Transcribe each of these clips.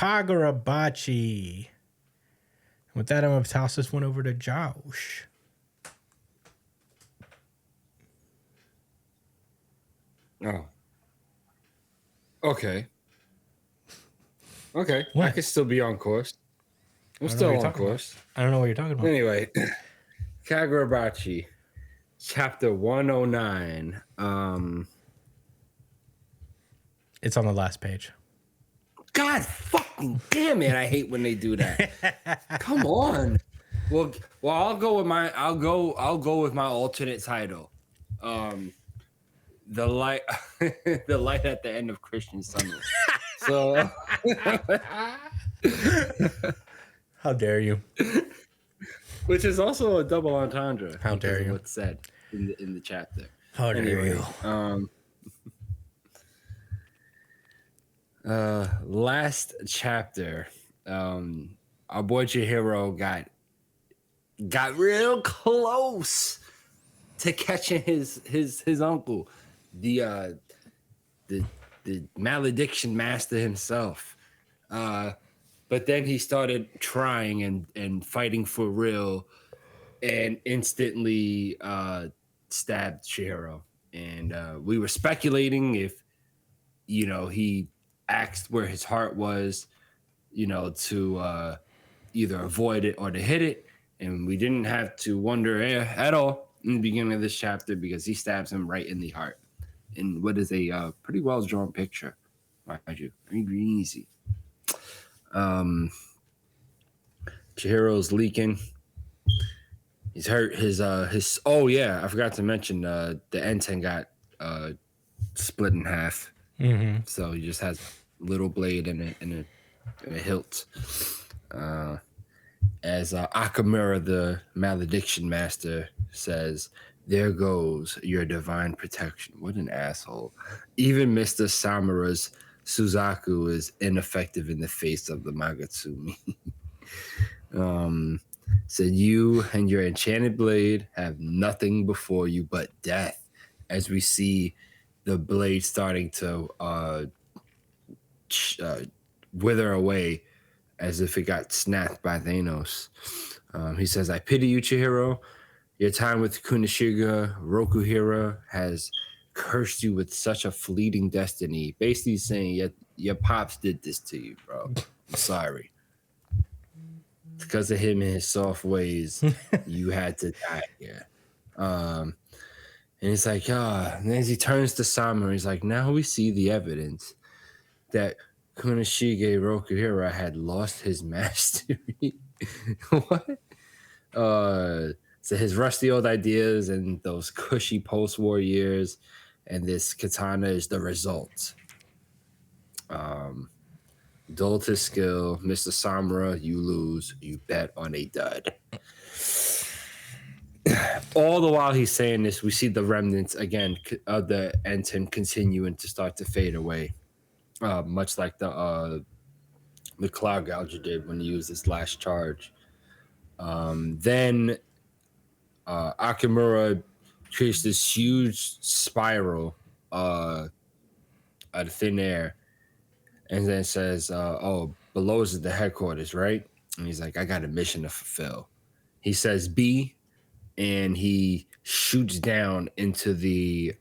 Kagurabachi. With that, I'm going to toss this one over to Josh. Oh. Okay. Okay. What? I could still be on course. I'm still on course. I don't know what you're talking about. Anyway, Kagurabachi, chapter 109. It's on the last page. God fucking damn it! I hate when they do that. Come on. Well, I'll go with my alternate title. The light, the light at the end of Christian Summer. So, how dare you? Which is also a double entendre. How dare you? What's said in the chapter? How dare you? Last chapter, our boy Chihiro got real close to catching his uncle, the malediction master himself. But then he started trying and fighting for real, and instantly stabbed Chihiro. And we were speculating if, he asked where his heart was, to either avoid it or to hit it. And we didn't have to wonder at all in the beginning of this chapter, because he stabs him right in the heart. In what is a pretty well drawn picture, mind you, very easy. Chihiro's leaking. He's hurt. His oh yeah, I forgot to mention the N10 got split in half. Mm-hmm. So he just has a little blade and a hilt. As Akamura, the malediction master, says, "There goes your divine protection." What an asshole. Even Mr. Samura's Suzaku is ineffective in the face of the Magatsumi. Said, "You and your enchanted blade have nothing before you but death." As we see the blade starting to wither away as if it got snapped by Thanos. He says, "I pity you, Chihiro. Your time with Kunishiga Rokuhira has cursed you with such a fleeting destiny." Basically saying, your pops did this to you, bro. I'm sorry. Because of him and his soft ways, you had to die here. And it's like, and as he turns to Samura, he's like, now we see the evidence that Kunishige Rokuhira had lost his mastery. What? So his rusty old ideas and those cushy post-war years, and this katana is the result. Dull to skill, Mr. Samura, you lose. You bet on a dud. All the while he's saying this, we see the remnants again of the N10 continuing to start to fade away, much like the Cloud Gouger did when he used his last charge. Then Akamura creates this huge spiral out of thin air, and then says, "Oh, below is the headquarters, right?" And he's like, "I got a mission to fulfill." He says, "B," and he shoots down into the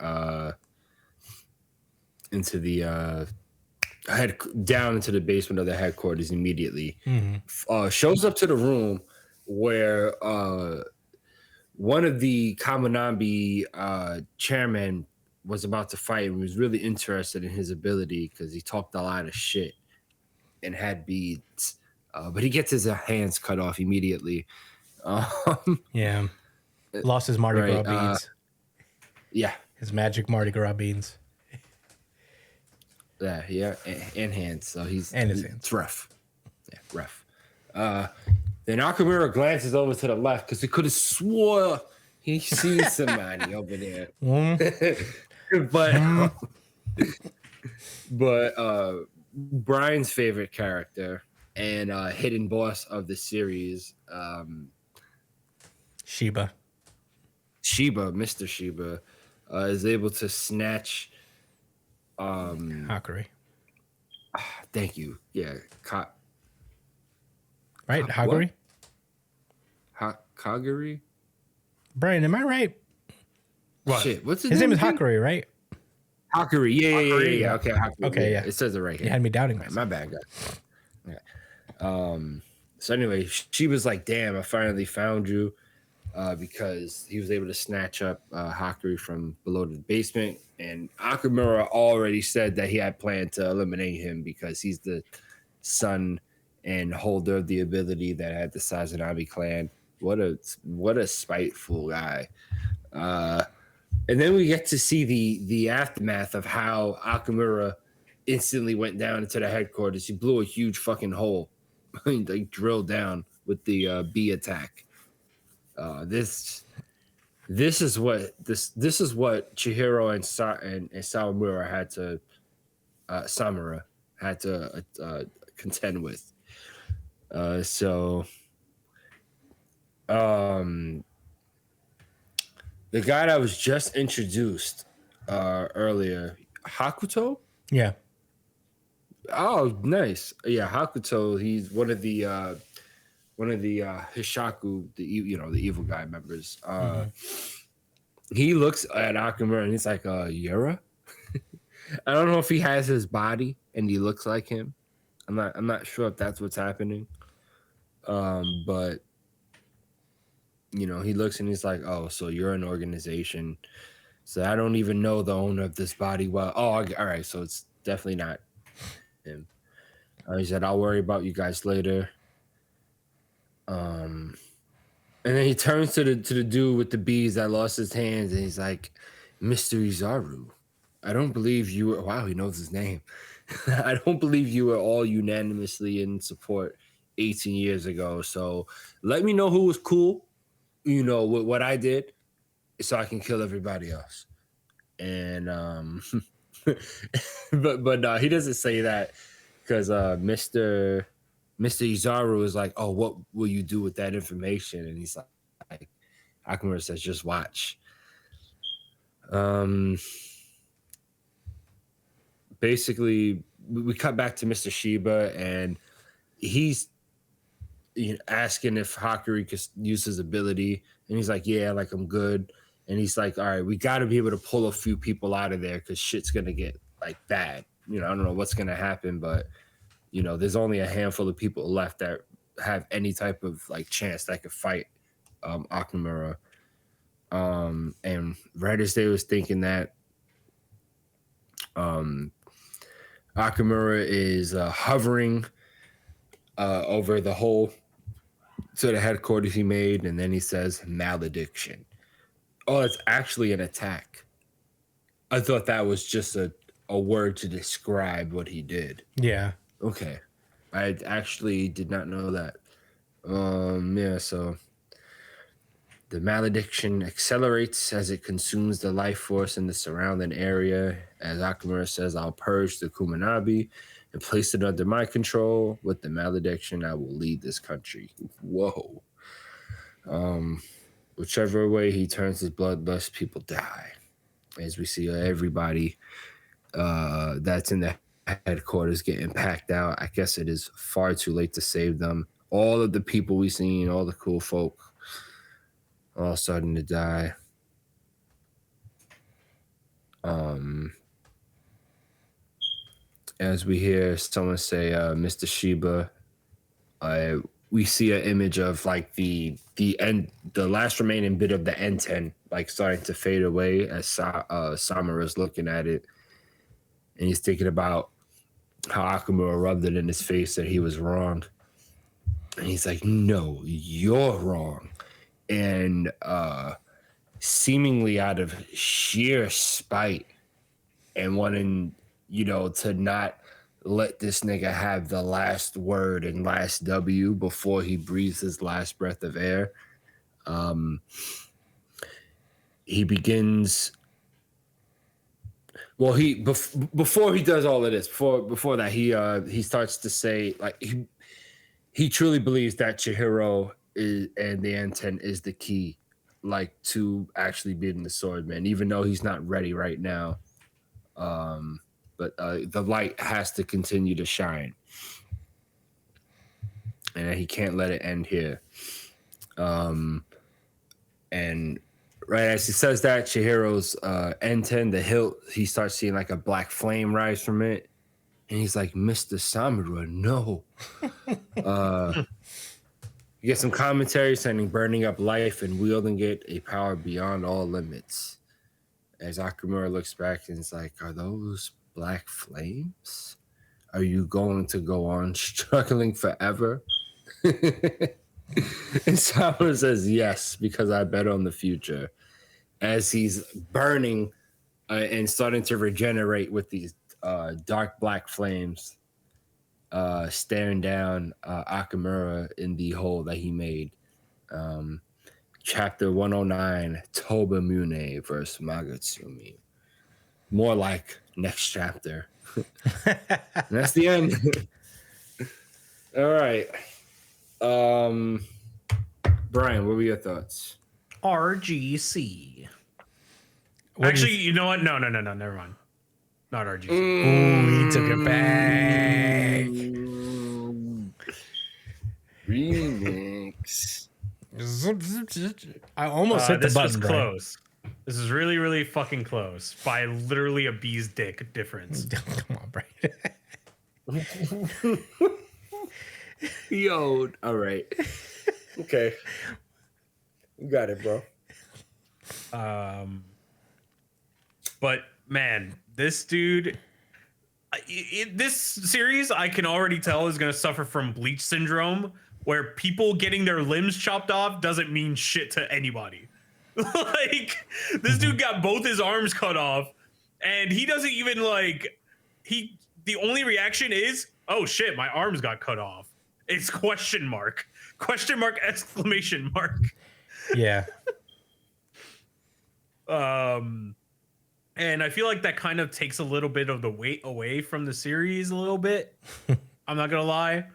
basement of the headquarters immediately. Mm-hmm. Shows up to the room where one of the Kaminambi chairmen was about to fight and was really interested in his ability because he talked a lot of shit and had beads. But he gets his hands cut off immediately. Yeah. Lost his Mardi Gras beads. Yeah. His magic Mardi Gras beads. Yeah, and hands. So his hands. It's rough. Yeah, rough. Then Akamura glances over to the left because he could have swore he sees somebody over there. But Brian's favorite character and hidden boss of the series, Mr. Shiba, is able to snatch Hakuri. Thank you. Yeah, Right, what? Haguri. Kaguri? Brian, am I right? What? Shit, what's his His name name is again? Hakuri, right? Hakuri. Yeah. Yeah. Okay, Hakuri. Okay, Yeah, yeah. it says it right You here. had me doubting All right, my myself. bad, guys. Yeah. So anyway, she was like, "Damn, I finally found you," because he was able to snatch up Hakuri from below the basement, and Akamura already said that he had planned to eliminate him because he's the son and holder of the ability that had the Sazanami clan. What a spiteful guy. And then we get to see the aftermath of how Akamura instantly went down into the headquarters. He blew a huge fucking hole, like drilled down with the B attack. This is what Chihiro and Samura had to contend with. So the guy that was just introduced earlier, Hakuto. Yeah. Oh, nice. Yeah, Hakuto. He's one of the Hishaku, the evil guy members. He looks at Akamura and he's like, Yura. I don't know if he has his body and he looks like him. I'm not sure if that's what's happening. But he looks and he's like, oh, so you're an organization. So I don't even know the owner of this body well. Oh, all right. So it's definitely not him. He said, I'll worry about you guys later. And then he turns to the dude with the bees that lost his hands, and he's like, Mr. Izaru, I don't believe you were. Wow, he knows his name. I don't believe you were all unanimously in support 18 years ago. So let me know who was cool, with what I did, so I can kill everybody else. And but no, he doesn't say that because Mr. Izaru is like, oh, what will you do with that information? And he's like, Akamura says, just watch. Basically, we cut back to Mr. Shiba, and he's asking if Hakuri could use his ability, and he's like, yeah, like I'm good. And he's like, all right, we got to be able to pull a few people out of there because shit's gonna get like bad. I don't know what's gonna happen, but there's only a handful of people left that have any type of like chance that could fight Akamura. And right as they was thinking that, Akamura is hovering over the hole to the headquarters he made, and then he says malediction. Oh, it's actually an attack. I thought that was just a word to describe what he did. Yeah. Okay. I actually did not know that. Yeah, so the malediction accelerates as it consumes the life force in the surrounding area. As Akamura says, I'll purge the Kumanabi and place it under my control. With the malediction, I will lead this country. Whoa. Whichever way he turns his bloodlust, people die. As we see everybody that's in the headquarters getting packed out. I guess it is far too late to save them. All of the people we seen, all the cool folk, all starting to die. As we hear someone say, Mr. Shiba, we see an image of like the last remaining bit of the N10 like starting to fade away as Samura is looking at it, and he's thinking about how Akamura rubbed it in his face that he was wrong. And he's like, no, you're wrong. And seemingly out of sheer spite and wanting, to not let this nigga have the last word and last W before he breathes his last breath of air, he begins. Well, before he does all of this, before that, he starts to say like he truly believes that Chihiro and the N10 is the key, like to actually being the swordman, even though he's not ready right now. but the light has to continue to shine, and he can't let it end here. And right as he says that, Chihiro's N10, the hilt, he starts seeing like a black flame rise from it, and he's like, "Mr. Samura, no." You get some commentary saying burning up life and wielding it a power beyond all limits. As Akamura looks back and is like, "Are those black flames? Are you going to go on struggling forever?" And Samura says, "Yes, because I bet on the future." As he's burning and starting to regenerate with these dark black flames staring down Akamura in the hole that he made. Chapter 109, Toba Mune versus Magatsumi. More like next chapter. And that's the end. All right. Brian, what were your thoughts? RGC. What do Actually, you know what? No, never mind. Not RGC. Ooh, he took it back. Remix. I almost hit the this button. was Brian. close. This is really, really fucking close by literally a bee's dick difference. Come on, Brian. Yo, all right. Okay. You got it, bro. But man, this dude, this series I can already tell is going to suffer from bleach syndrome, where people getting their limbs chopped off doesn't mean shit to anybody. Like, this dude got both his arms cut off, and he doesn't even the only reaction is, "Oh shit, my arms got cut off." It's question mark exclamation mark. Yeah. And I feel like that kind of takes a little bit of the weight away from the series a little bit. I'm not gonna lie.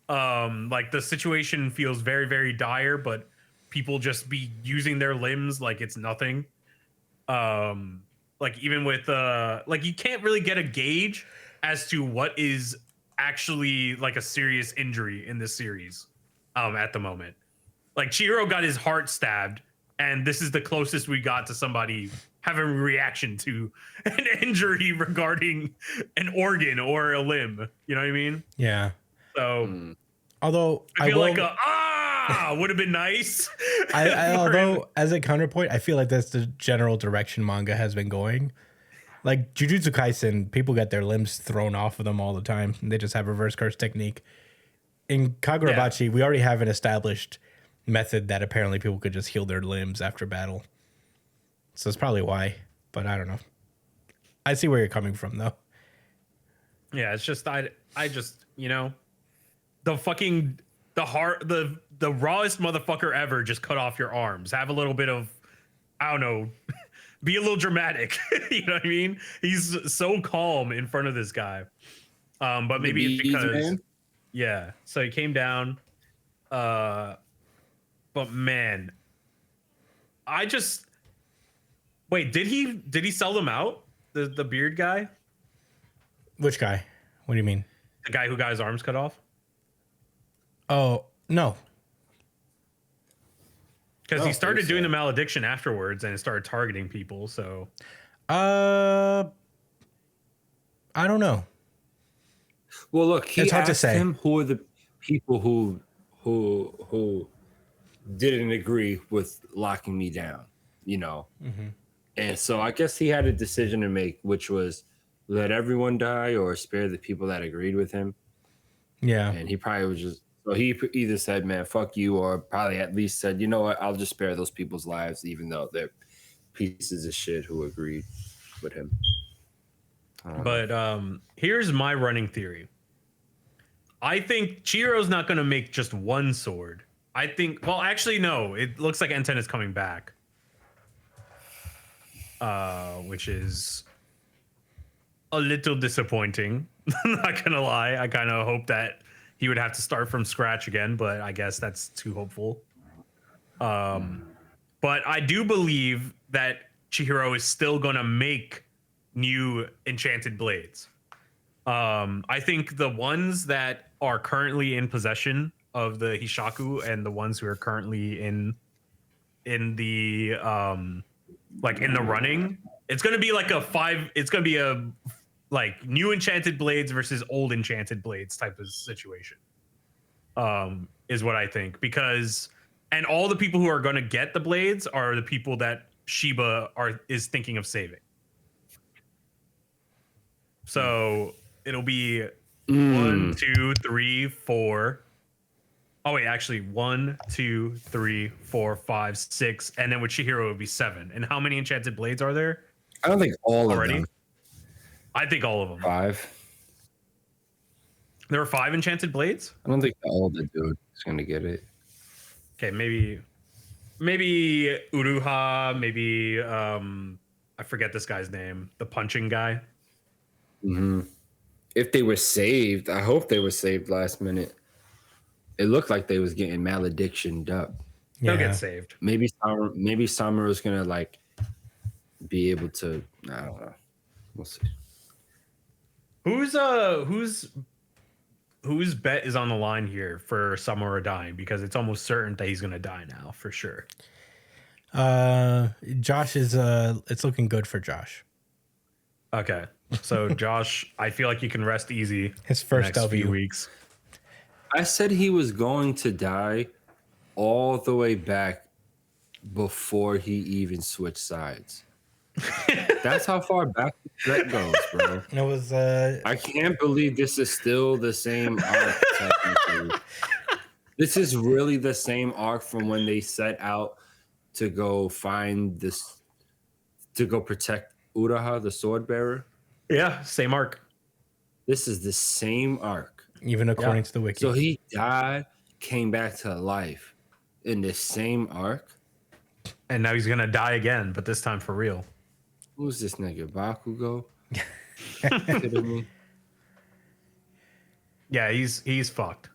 Like, the situation feels very, very dire, but people just be using their limbs like it's nothing. Like, even with like, you can't really get a gauge as to what is actually like a serious injury in this series at the moment. Like, Chihiro got his heart stabbed, and this is the closest we got to somebody having a reaction to an injury regarding an organ or a limb. You know what I mean? Yeah. So Although I feel like would have been nice. although as a counterpoint, I feel like that's the general direction manga has been going. Like Jujutsu Kaisen, people get their limbs thrown off of them all the time. And they just have reverse curse technique. In Kagurabachi, we already have an established method that apparently people could just heal their limbs after battle. So it's probably why, but I don't know. I see where you're coming from though. Yeah, it's just I just, you know, the rawest motherfucker ever just cut off your arms. Have a little bit of, I don't know, be a little dramatic. You know what I mean? He's so calm in front of this guy. But maybe it's because yeah. So he came down. But man, I just wait, did he sell them out? The beard guy? Which guy? What do you mean? The guy who got his arms cut off? Oh, no. Because he started doing the malediction afterwards and it started targeting people, so I don't know. Well, look, he It's hard to asked say. him who are the people who didn't agree with locking me down, you know. And so I guess he had a decision to make, which was let everyone die or spare the people that agreed with him. Yeah. And he probably was just, so he either said, "Man, fuck you," or probably at least said, "You know what, I'll just spare those people's lives, even though they're pieces of shit who agreed with him." but here's my running theory. I think Chihiro's not going to make just one sword. I think, well, actually, no. It looks like N10 is coming back. Which is a little disappointing. I'm not going to lie. I kind of hope that he would have to start from scratch again, but I guess that's too hopeful. But I do believe that Chihiro is still going to make new enchanted blades. I think the ones that are currently in possession of the Hishaku and the ones who are currently in the like in the running, it's gonna be like it's gonna be a like new enchanted blades versus old enchanted blades type of situation. Is what I think, because and all the people who are gonna get the blades are the people that Shiba is thinking of saving. So it'll be 1, 2, 3, 4. Oh wait, actually 1, 2, 3, 4, 5, 6, and then with Chihiro it would be 7. And how many enchanted blades are there I don't think all already? of them. I think all of them. 5. There are 5 enchanted blades. I don't think the older dude is gonna get it. Okay, maybe Uruha, maybe I forget this guy's name, the punching guy. Mm-hmm. If they were saved, I hope they were saved last minute. It looked like they was getting maledictioned up. They'll get saved. Maybe Samura's gonna like be able to. I don't know. We'll see. Whose bet is on the line here for Samura dying? Because it's almost certain that he's gonna die now for sure. Josh is it's looking good for Josh. Okay, so Josh, I feel like you can rest easy. His first next W. few weeks. I said he was going to die all the way back before he even switched sides. That's how far back that goes, bro. It was I can't believe this is still the same arc. Technically, this is really the same arc from when they set out to go find this, to go protect Uraha, the sword bearer. Yeah, same arc. This is the same arc, even according to the wiki. So he died, came back to life in the same arc, and now he's gonna die again, but this time for real. Who's this nigga? Bakugo? Yeah, he's fucked.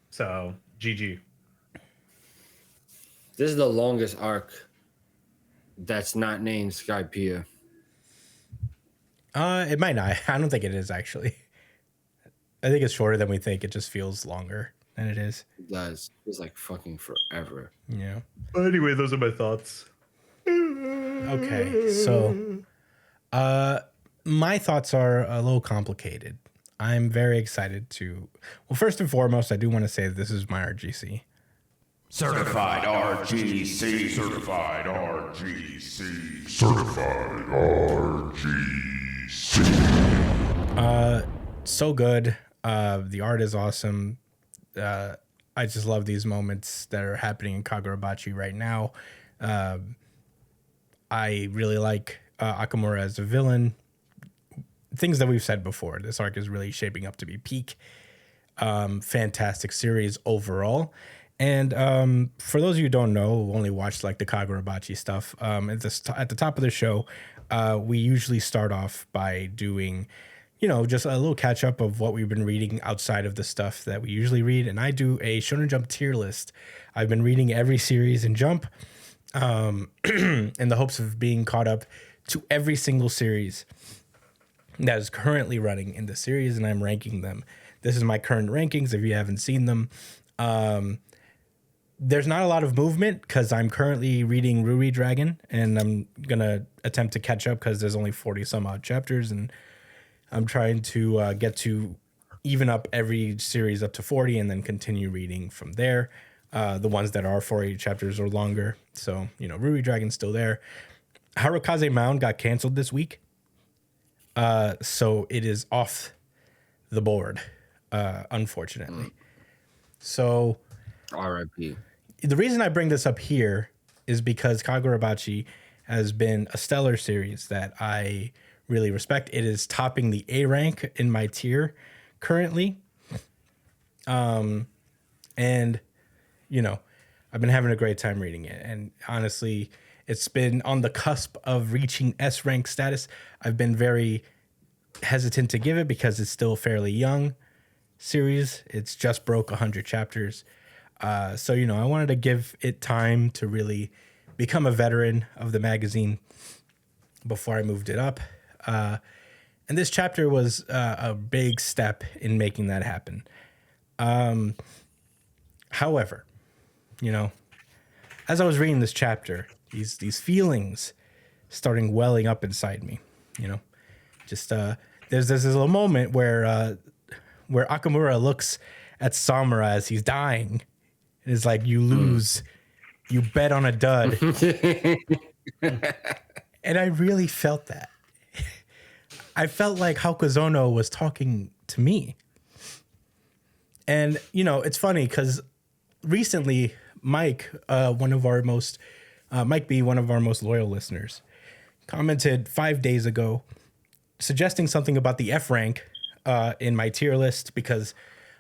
So GG. This is the longest arc that's not named Skypiea. It might not. I don't think it is actually. I think it's shorter than we think. It just feels longer than it is. It does. It's like fucking forever. Yeah. Anyway, those are my thoughts. Okay, so my thoughts are a little complicated. I'm very excited to. Well, first and foremost, I do want to say that this is my RGC. Certified RGC. Certified RGC. Certified RGC. So good. The art is awesome. I just love these moments that are happening in Kagurabachi right now. I really like Akamura as a villain. Things that we've said before. This arc is really shaping up to be peak. Fantastic series overall. And for those of you who don't know, who only watched like the Kagurabachi stuff, at the top of the show, we usually start off by doing, just a little catch up of what we've been reading outside of the stuff that we usually read. And I do a Shonen Jump tier list. I've been reading every series in Jump in the hopes of being caught up to every single series that is currently running in the series, and I'm ranking them. This is my current rankings if you haven't seen them. There's not a lot of movement because I'm currently reading Ruri Dragon, and I'm going to attempt to catch up because there's only 40 some odd chapters, and I'm trying to get to even up every series up to 40 and then continue reading from there. The ones that are 40 chapters or longer. So, Ruri Dragon's still there. Harukaze Mound got canceled this week. So it is off the board, unfortunately. So R.I.P. The reason I bring this up here is because Kagurabachi has been a stellar series that I really respect. It is topping the A rank in my tier currently. And I've been having a great time reading it. And honestly, it's been on the cusp of reaching S rank status. I've been very hesitant to give it because it's still a fairly young series. It's just broke 100 chapters. So I wanted to give it time to really become a veteran of the magazine before I moved it up. And this chapter was a big step in making that happen. However, you know, as I was reading this chapter, these feelings starting welling up inside me, you know, just there's this little moment where Akamura looks at Samura as he's dying and is like, you lose, you bet on a dud. And I really felt that. I felt like Hakuzono was talking to me. And, you know, it's funny because recently Mike, Mike B, one of our most loyal listeners, commented 5 days ago suggesting something about the F rank in my tier list, because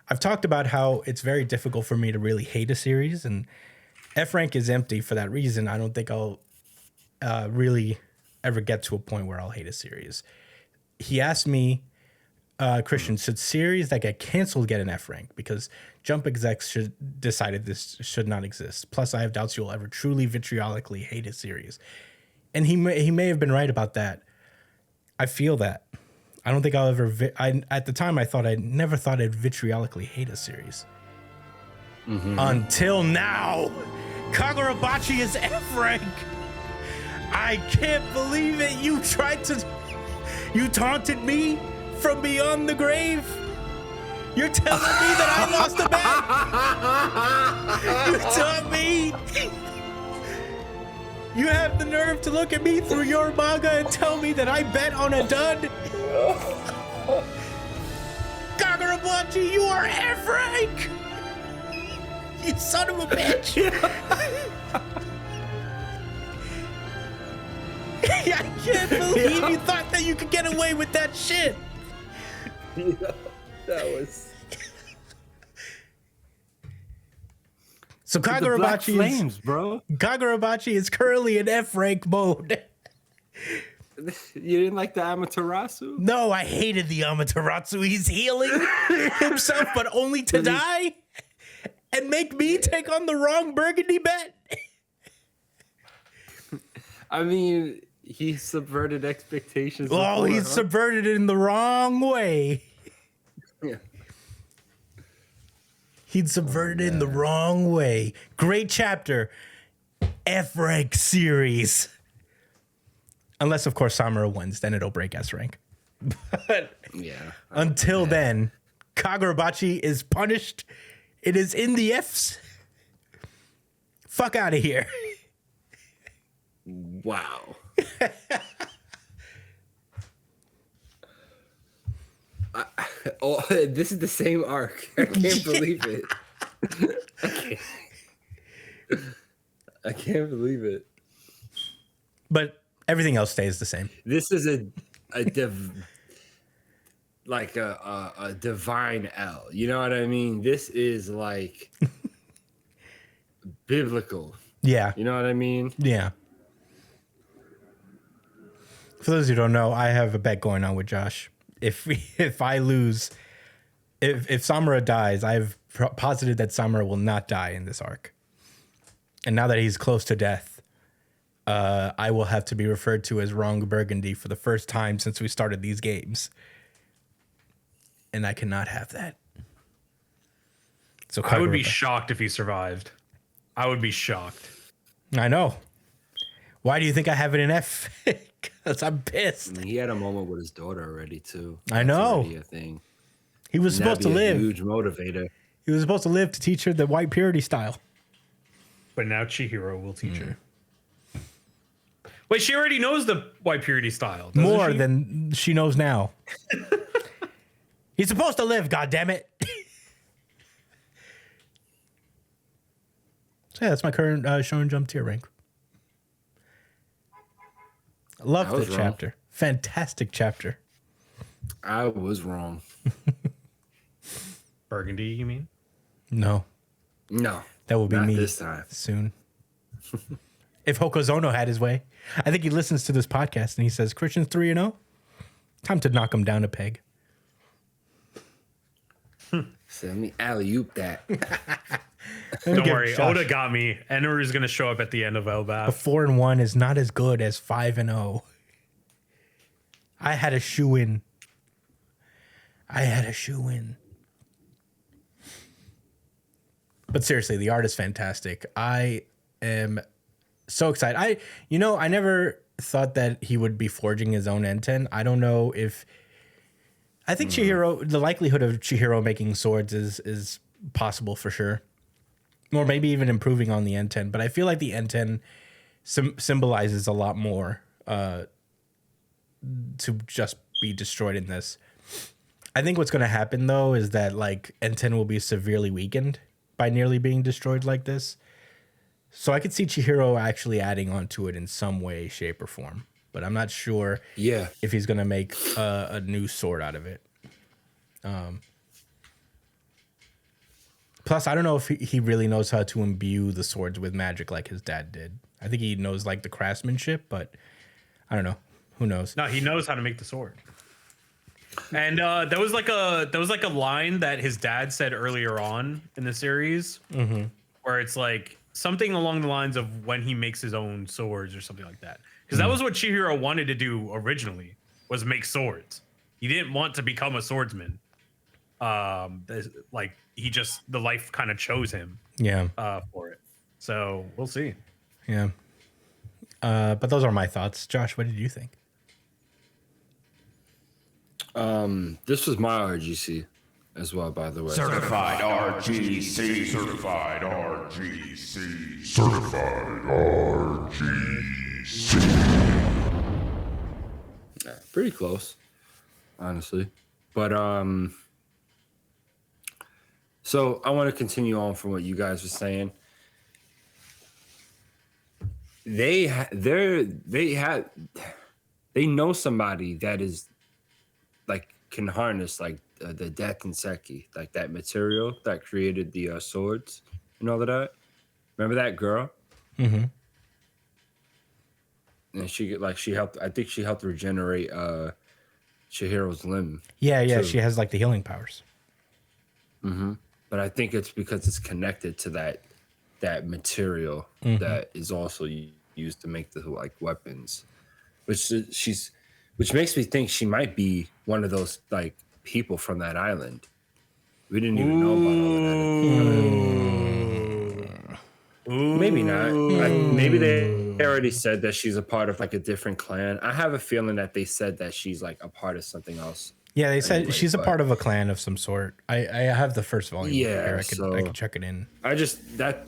I've talked about how it's very difficult for me to really hate a series, and F rank is empty for that reason. I don't think I'll really ever get to a point where I'll hate a series. He asked me, Christian, should series that get canceled get an F rank? Because Jump execs decided this should not exist. Plus, I have doubts you'll ever truly vitriolically hate a series. And he may have been right about that. I feel that. I don't think I'll ever... at the time, I never thought I'd vitriolically hate a series. Mm-hmm. Until now. Kagurabachi is F rank. I can't believe it. You taunted me from beyond the grave. You're telling me that I lost a bet? You taught me. You have the nerve to look at me through your manga and tell me that I bet on a dud? Kagurabachi, you are F rank. You son of a bitch. I can't believe you thought that you could get away with that shit. Yeah, that was... So Kagurabachi flames, bro. Kagurabachi is currently in F rank mode. You didn't like the Amaterasu? No, I hated the Amaterasu. He's healing himself, but only to die and make me take on the wrong Burgundy bet. I mean, he subverted expectations. Oh, he subverted it in the wrong way. Yeah. He'd subverted it in the wrong way. Great chapter. F rank series. Unless, of course, Samura wins, then it'll break S rank. But yeah. Until then, Kagurabachi is punished. It is in the Fs. Fuck out of here. Wow. This is the same arc. I can't believe it. I can't believe it. But everything else stays the same. This is a divine L. You know what I mean? This is like biblical. Yeah. You know what I mean? Yeah. For those who don't know, I have a bet going on with Josh. If I lose, if Samura dies, I've posited that Samura will not die in this arc. And now that he's close to death, I will have to be referred to as wrong Burgundy for the first time since we started these games. And I cannot have that. So I would be shocked if he survived. I would be shocked. I know. Why do you think I have it in F? Because I'm pissed. I mean, he had a moment with his daughter already too. I know. A thing. He was supposed to live. Huge motivator. He was supposed to live to teach her the white purity style. But now Chihiro will teach her. Wait, she already knows the white purity style. More than she knows now. He's supposed to live, goddammit. So yeah, that's my current Shonen Jump tier rank. Love the chapter. Fantastic chapter. I was wrong. Burgundy, you mean? No. No. That will be me this time. Soon. If Hokozono had his way. I think he listens to this podcast and he says, Christian's 3-0. Time to knock him down a peg. So let me alley-oop that. Don't worry, Josh. Oda got me. Enru is going to show up at the end of Elbaf. A 4-1 is not as good as 5-0. I had a shoe in. But seriously, the art is fantastic. I am so excited. I never thought that he would be forging his own N10. I don't know if. I think Chihiro, the likelihood of Chihiro making swords is possible for sure. Or maybe even improving on the N10. But I feel like the N10 symbolizes a lot more to just be destroyed in this. I think what's going to happen, though, is that like N10 will be severely weakened by nearly being destroyed like this. So I could see Chihiro actually adding onto it in some way, shape, or form. But I'm not sure if he's going to make a new sword out of it. Plus, I don't know if he really knows how to imbue the swords with magic like his dad did. I think he knows like the craftsmanship, but I don't know. Who knows? No, he knows how to make the sword. And there was like a line that his dad said earlier on in the series, where it's like something along the lines of when he makes his own swords or something like that. Because that was what Chihiro wanted to do originally, was make swords. He didn't want to become a swordsman. Like the life kind of chose him. Yeah. For it. So we'll see. Yeah. But those are my thoughts. Josh, what did you think? This was my RGC as well, by the way. Certified RGC. Certified RGC. Certified RGC. Yeah, pretty close, honestly. But so I want to continue on from what you guys were saying. They know somebody that is like can harness like the death and Seki, like that material that created the swords and all of that. Remember that girl? Mm-hmm. And she helped. I think she helped regenerate Chihiro's limb. Yeah, too. she has like the healing powers. Mm-hmm. But I think it's because it's connected to that material that is also used to make the like weapons, which makes me think she might be one of those like people from that island. We didn't even know about all of that. Maybe not. Maybe they already said that she's a part of like a different clan. I have a feeling that they said that she's like a part of something else. Yeah, they said she's a part of a clan of some sort. I have the first volume. Yeah, I could check it in. that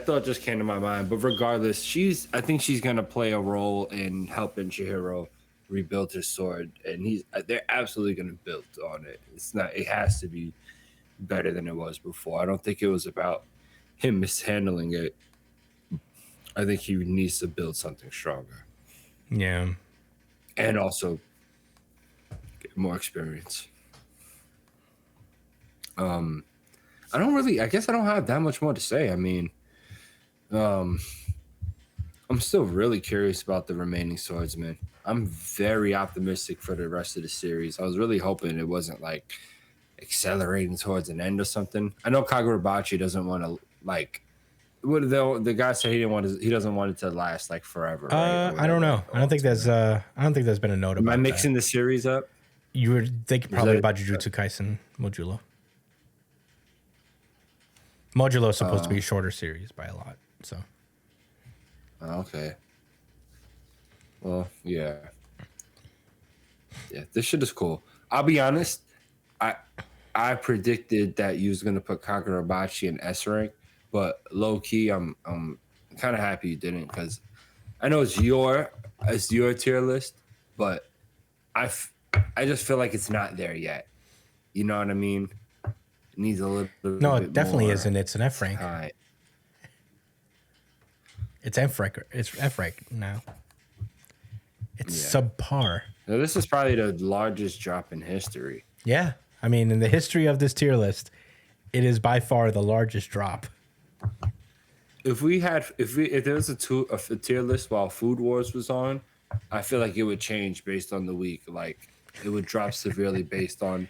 thought just came to my mind. But regardless, I think she's gonna play a role in helping Chihiro rebuild his sword, and they're absolutely gonna build on it. It has to be better than it was before. I don't think it was about him mishandling it. I think he needs to build something stronger. Yeah, and also get more experience. I guess I don't have that much more to say. I mean, I'm still really curious about the remaining swordsmen. I'm very optimistic for the rest of the series. I was really hoping it wasn't like accelerating towards an end or something. I know Kagurabachi doesn't want to like. What the guy said he doesn't want it to last like forever. Right? I don't know. I don't think there's been a note about. Am I mixing the series up? You were thinking probably about Jujutsu Kaisen Modulo. Modulo is supposed to be a shorter series by a lot, so. Okay. Well, yeah. Yeah, this shit is cool. I'll be honest. I predicted that you was gonna put Kagurabachi in S rank, but low key, I'm kind of happy you didn't, because I know it's your tier list, but I just feel like it's not there yet. You know what I mean? It needs a little bit. No, it definitely more isn't. It's an F rank. time. It's F rank. It's F rank now. It's subpar. Now, this is probably the largest drop in history. Yeah, I mean, in the history of this tier list, it is by far the largest drop. If there was a tier list while Food Wars was on, I feel like it would change based on the week. Like it would drop severely based on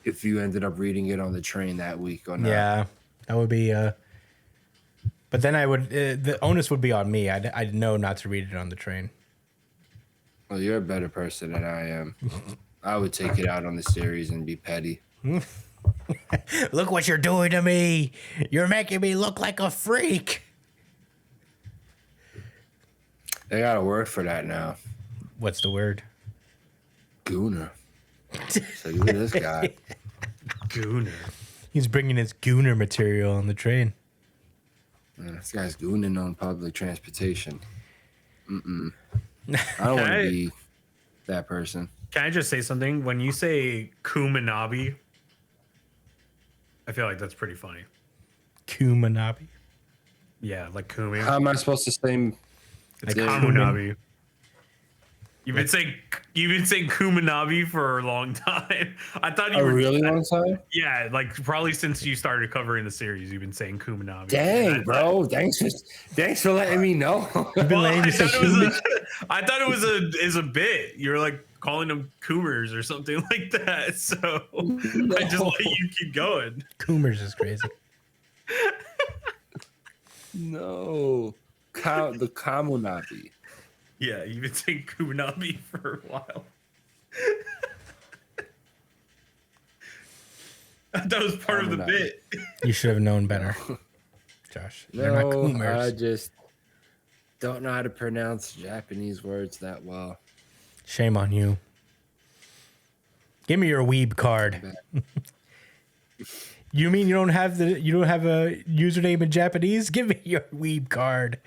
if you ended up reading it on the train that week or not. Yeah, that would be. But then I would. The onus would be on me. I'd know not to read it on the train. Well, you're a better person than I am. I would take it out on the series and be petty. Look what you're doing to me. You're making me look like a freak. They got a word for that now. What's the word? Gooner. So look at this guy. Gooner. He's bringing his gooner material on the train. Man, this guy's gooning on public transportation. I don't want to be that person. Can I just say something? When you say Kumanabi, I feel like that's pretty funny. Kumanabi. Yeah, like Kumi. How am I supposed to say? It's Like Kamunabi. You've been saying Kumanabi for a long time. I thought you A were really long time? Yeah, like probably since you started covering the series, you've been saying Kumanabi. Dang, bro! Thanks for letting me know. Been letting you say I thought it was a bit. You were like calling them Coomers or something like that. So I just let you keep going. Coomers is crazy. No, the Kamunabi. Yeah, you've been saying Kumanabi for a while. I thought it was part of the bit. You should have known better, Josh. They're not No, coomers. I just don't know how to pronounce Japanese words that well. Shame on you. Give me your weeb card. You mean you don't have a username in Japanese? Give me your weeb card.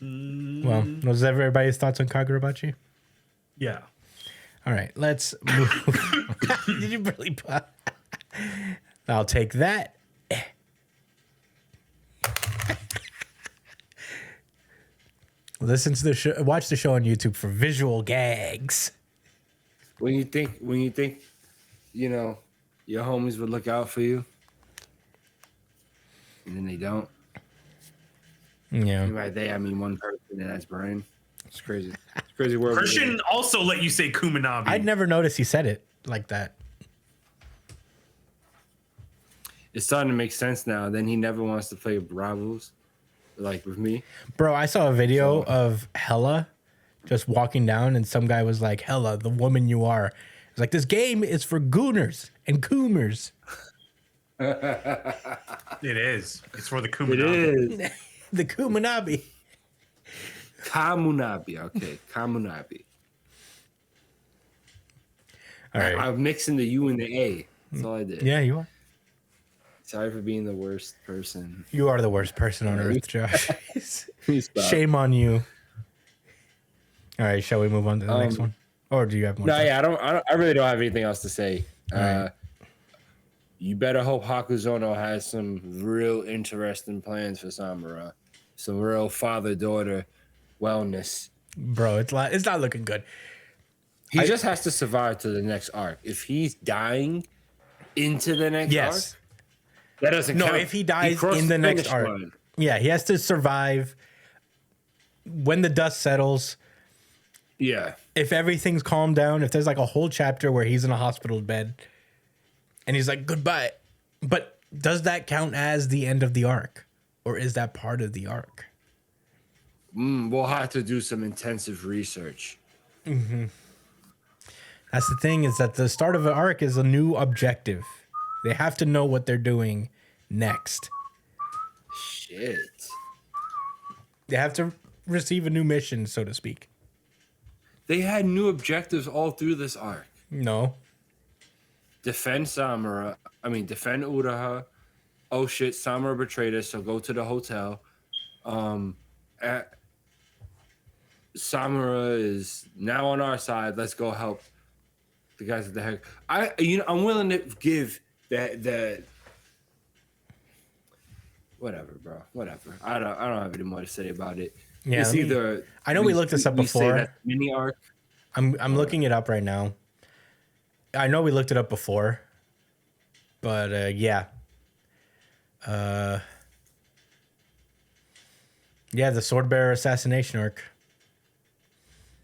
Well, was that everybody's thoughts on Kagurabachi? Yeah. All right, let's move. Did you really pop? I'll take that. Listen to the show. Watch the show on YouTube for visual gags. When you think, you know, your homies would look out for you, and then they don't. Yeah. And by they, I mean one person, and that's Brian. It's crazy. It's a crazy world. Christian also let you say Kumanabi. I'd never noticed he said it like that. It's starting to make sense now. Then he never wants to play Bravos, like with me. Bro, I saw a video of Hella just walking down, and some guy was like, Hella, the woman you are. It's like, this game is for gooners and coomers. It is. It's for the It Kumanabi. is The Kumanabi. Kamunabi. Okay, Kamunabi. All right. I'm mixing the U and the A. That's all I did. Yeah, you are. Sorry for being the worst person. You are the worst person on earth, Josh. Stop. Shame on you. All right, shall we move on to the next one? Or do you have more? No, yeah, I really don't have anything else to say. right. You better hope Hakuzono has some real interesting plans for Samura. Some real father-daughter wellness. Bro, it's not looking good. He just has to survive to the next arc. If he's dying into the next arc, that doesn't count. No, if he dies crossed in the next finish arc. line. Yeah, he has to survive when the dust settles. Yeah. If everything's calmed down, if there's like a whole chapter where he's in a hospital bed and he's like, goodbye. But does that count as the end of the arc? Or is that part of the arc? We'll have to do some intensive research. That's the thing, is that the start of an arc is a new objective. They have to know what they're doing next. Shit. They have to receive a new mission, so to speak. They had new objectives all through this arc. No. Defend Samura. Defend Uraha. Oh shit, Samura betrayed us, so go to the hotel. Samura is now on our side. Let's go help the guys at the heck. I'm willing to give that. Whatever, bro. Whatever. I don't have any more to say about it. Yeah, It's either. I know we looked this up we say before. that's mini arc. I'm looking it up right now. I know we looked it up before. But yeah. Yeah, the Swordbearer assassination arc.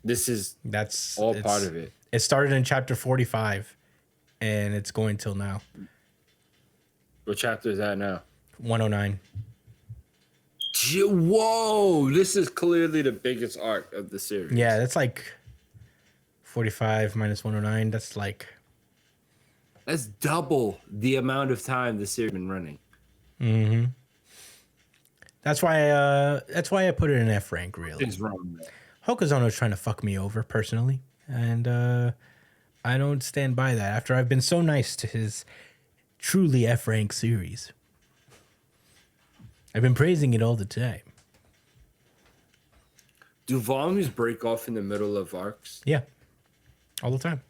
That's all part of it. It started in chapter 45 and it's going till now. What chapter is that now? 109. Whoa, this is clearly the biggest arc of the series. Yeah, that's like 45 minus 109. That's like That's double the amount of time the series been running. that's why I put it in F rank. Really, What's wrong with that? Hokuzono's trying to fuck me over personally, and I don't stand by that. After I've been so nice to his truly F rank series, I've been praising it all the time. Do volumes break off in the middle of arcs? Yeah, all the time.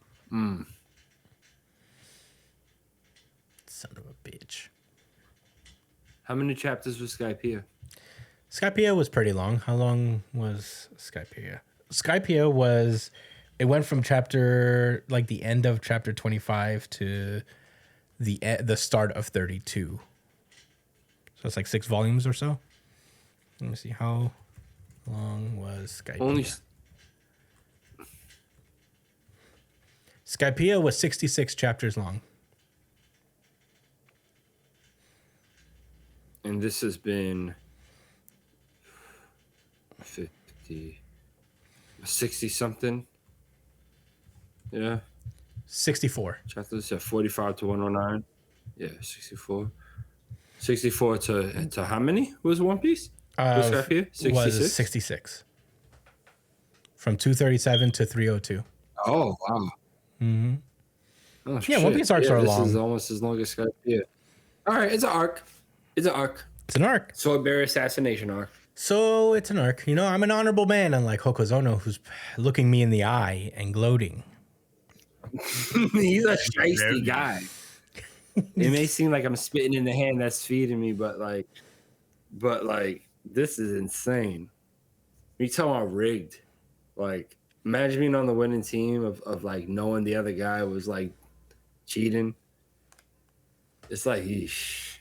Son of a bitch. How many chapters was Skypiea? Skypiea was pretty long. How long was Skypiea? Skypiea was, it went from chapter, like the end of chapter 25 to the start of 32. So it's like 6 volumes or so. Let me see. How long was Skypiea? Only Skypiea was 66 chapters long. and this has been 50, 60 something. Yeah, 64. chapters. Yeah, 45 to 109. Yeah, 64. 64 to how many was One Piece? Was Skypiea? Was 66? 66. From 237 to 302. Oh, wow. Mm-hmm. Oh, Yeah, One Piece arcs are this long. is almost as long as Skypiea. All right, it's an arc. It's an arc. It's an arc. Swordbearer assassination arc. So it's an arc. You know, I'm an honorable man, unlike Hokuzono, who's looking me in the eye and gloating. He's a shiesty guy. It may seem like I'm spitting in the hand that's feeding me, but this is insane. You talking about rigged? Like, imagine being on the winning team of like knowing the other guy was like cheating. It's like, eesh.